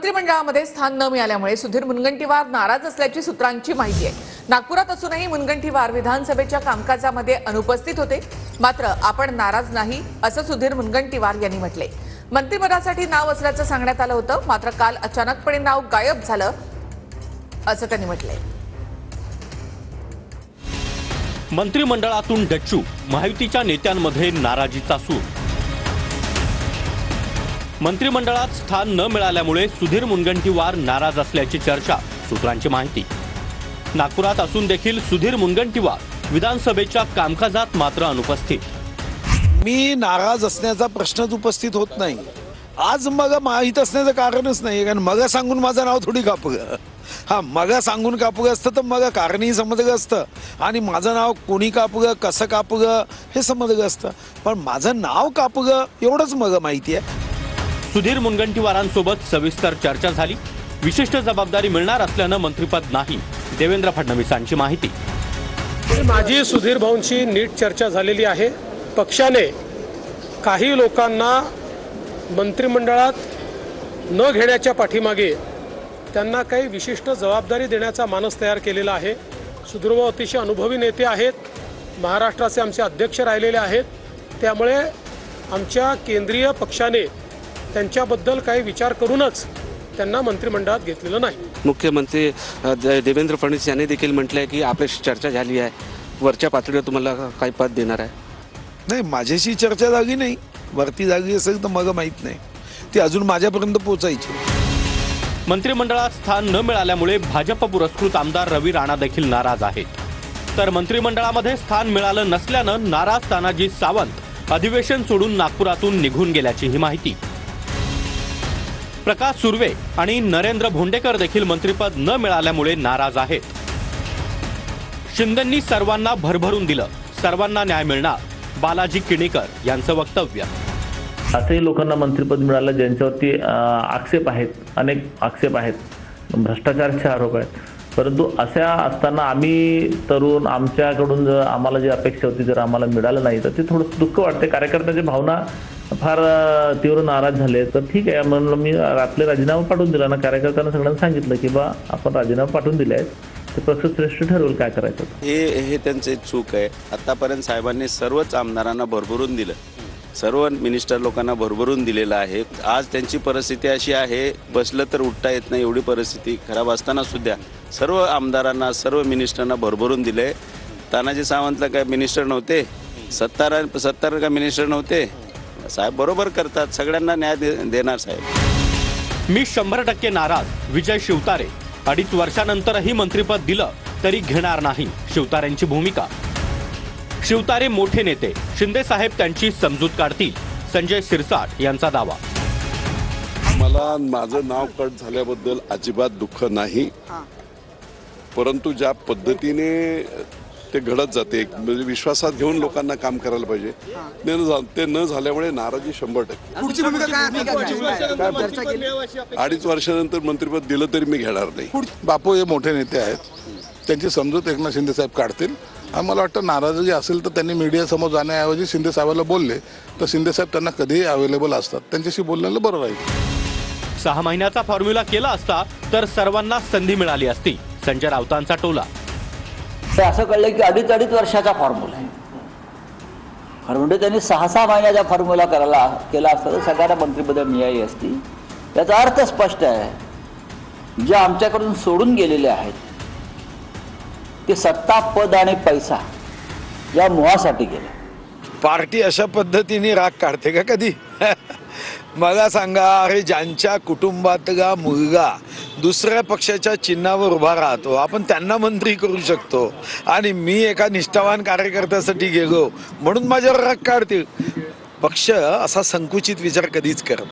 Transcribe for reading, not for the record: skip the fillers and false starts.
मंत्रिमंडळामध्ये स्थान न मिळाल्यामुळे सुधीर मुनगंटीवार नाराज असल्याची सूत्रांची माहिती आहे। नागपुरात असूनही मुनगंटीवार विधानसभेच्या कामकाजामध्ये अनुपस्थित होते। मात्र आपण नाराज नाही असं सुधीर मुनगंटीवार यांनी म्हटले। मंत्रिपदासाठी नाव असल्याचं सांगण्यात आलं होतं, मात्र काल अचानकपणे नाव गायब झालं असं त्यांनी म्हटलंय। मंत्रिमंडळातून डच्चू, महायुतीच्या नेत्यांमध्ये नाराजीचा सूर। मंत्रिमंडळात स्थान न मिळाल्यामुळे सुधीर मुनगंटीवार नाराज असल्याची चर्चा, सूत्रांची माहिती। नागपुरात असून देखील सुधीर मुनगंटीवार विधानसभेच्या कामकाजात मात्र अनुपस्थित। मी नाराज असण्याचा प्रश्नच उपस्थित होत नाही। आज मग माहित असण्याचं कारणच नाही, कारण मग सांगून माझं नाव थोडी कापलं। हा, मग सांगून कापलं असतं तर मग कारणही समजलं असतं आणि माझं नाव कोणी कापलं, कसं कापलं हे समजलं असतं। पण माझं नाव कापलं एवढंच मग माहिती आहे। सुधीर मुनगंटीवारांसोबत सविस्तर चर्चा झाली। विशिष्ट जबाबदारी मिळणार असल्यानं मंत्रिपद नाही, देवेंद्र फडणवीसांची माहिती। माझी सुधीर भाऊंची नीट चर्चा झालेली आहे। पक्षाने काही लोकांना मंत्रिमंडळात न घेण्याच्या पाठीमागे त्यांना काही विशिष्ट जबाबदारी देण्याचा मानस तयार केलेला आहे। सुधीर भाऊ अतिशय अनुभवी नेते आहेत, महाराष्ट्राचे आमचे अध्यक्ष राहिलेले आहेत, त्यामुळे आमच्या केंद्रीय पक्षाने त्यांच्याबद्दल काही विचार करूनच त्यांना मंत्रिमंडळात घेतलेलं नाही। मुख्यमंत्री देवेंद्र फडणवीस यांनी देखील म्हटलंय की आपल्याशी चर्चा झाली आहे, वरच्या पातळीवर तुम्हाला काही पद देणार आहे। नाही, माझ्याशी चर्चा झाली नाही। वरती झाली असेल तर मग माहित नाही, ती अजून माझ्यापर्यंत पोहोचायची। मंत्रिमंडळात स्थान न मिळाल्यामुळे भाजप पुरस्कृत आमदार रवी राणा देखील नाराज आहेत। तर मंत्रिमंडळामध्ये स्थान मिळालं नसल्यानं नाराज तानाजी सावंत अधिवेशन सोडून नागपुरातून निघून गेल्याची ही माहिती। प्रकाश सुर्वे आणि नरेंद्र भोंडेकर देखील मंत्रिपद न मिळाल्यामुळे नाराज आहेत। शिंदेंनी सर्वांना भरभरून दिलं, सर्वांना न्याय मिळणार, बालाजी किणीकर यांचं वक्तव्य। असंही लोकांना मंत्रिपद मिळालं ज्यांच्यावरती आक्षेप आहेत, अनेक आक्षेप आहेत, भ्रष्टाचाराचे आरोप आहेत। परंतु अशा असताना आम्ही तरुण, आमच्याकडून जर आम्हाला जी अपेक्षा होती जर आम्हाला मिळालं नाही तर ते थोडंसं दुःख वाटते। कार्यकर्त्यांची भावना फार तीव्र नाराज झाले। तर ठीक आहे म्हणलं, मी आपले राजीनामा पाठवून दिला ना, कार्यकर्त्यांना सगळ्यांना सांगितलं की बा आपण राजीनामा पाठवून दिले आहेत, ते पक्ष श्रेष्ठ ठरवलं काय करायचं। हे त्यांचे चूक आहे। आतापर्यंत साहेबांनी सर्वच आमदारांना भरभरून दिलं, सर्व मिनिस्टर लोकांना भरभरून दिलेलं आहे। आज त्यांची परिस्थिती अशी आहे, बसलं तर उठता येत नाही एवढी परिस्थिती खराब असताना सुद्धा सर्व आमदारांना, सर्व मिनिस्टरांना भरभरून दिले। तानाजी सावंतला काय मिनिस्टर नव्हते, 70 का मिनिस्टर नव्हते। साहेब बरोबर करतात, सगळ्यांना न्याय देणार साहेब। मी 100% नाराज, विजय शिवतारे। 2.5 वर्षानंतरही मंत्रिपद दिलं तरी घेणार नाही, शिवतारेंची भूमिका। शिवतारे मोठे नेते, शिंदे साहेब त्यांची समजूत काढतील, संजय शिरसाट यांचा दावा। मला माझं नाव कट झाल्याबद्दल अजिबात दुःख नाही, परंतु ज्या पद्धतीने ते घडत जाते, म्हणजे विश्वासात घेऊन लोकांना काम करायला पाहिजे, ते न झाल्यामुळे नाराजी 100%। 2.5 वर्षानंतर मंत्रिपद दिलं तरी मी घेणार नाही। बापू हे मोठे नेते आहेत, त्यांची समजूत एकनाथ शिंदे साहेब काढतील। आणि मला वाटतं नाराजी असेल तर त्यांनी मीडियासमोर जाण्याऐवजी शिंदे साहेबांना बोलले तर शिंदे साहेब त्यांना कधीही अवेलेबल असतात, त्यांच्याशी बोलण्याला बरं राहील। 6 महिन्याचा फॉर्म्युला केला असता तर सर्वांना संधी मिळाली असती, संजय राऊतांचा टोला। तर असं कळलं की 2.5 वर्षाचा फॉर्म्युला आहे, म्हणजे त्यांनी 6 महिन्याचा फॉर्म्युला केला असता तर सगळ्यांना मंत्रिपद मिळाली असती। याचा अर्थ स्पष्ट आहे, जे आमच्याकडून सोडून गेलेले आहेत ते सत्ता, पद आणि पैसा या मोहासाठी गेले। पार्टी अशा पद्धतीने राग काढते का कधी? मला सांगा, अरे ज्यांच्या कुटुंबातला मुलगा दुसऱ्या पक्षाच्या चिन्हावर उभा राहतो, आपण त्यांना मंत्री करू शकतो आणि मी एका निष्ठावान कार्यकर्त्यासाठी गेलो म्हणून माझ्यावर राग काढतील? पक्ष असा संकुचित विचार कधीच करत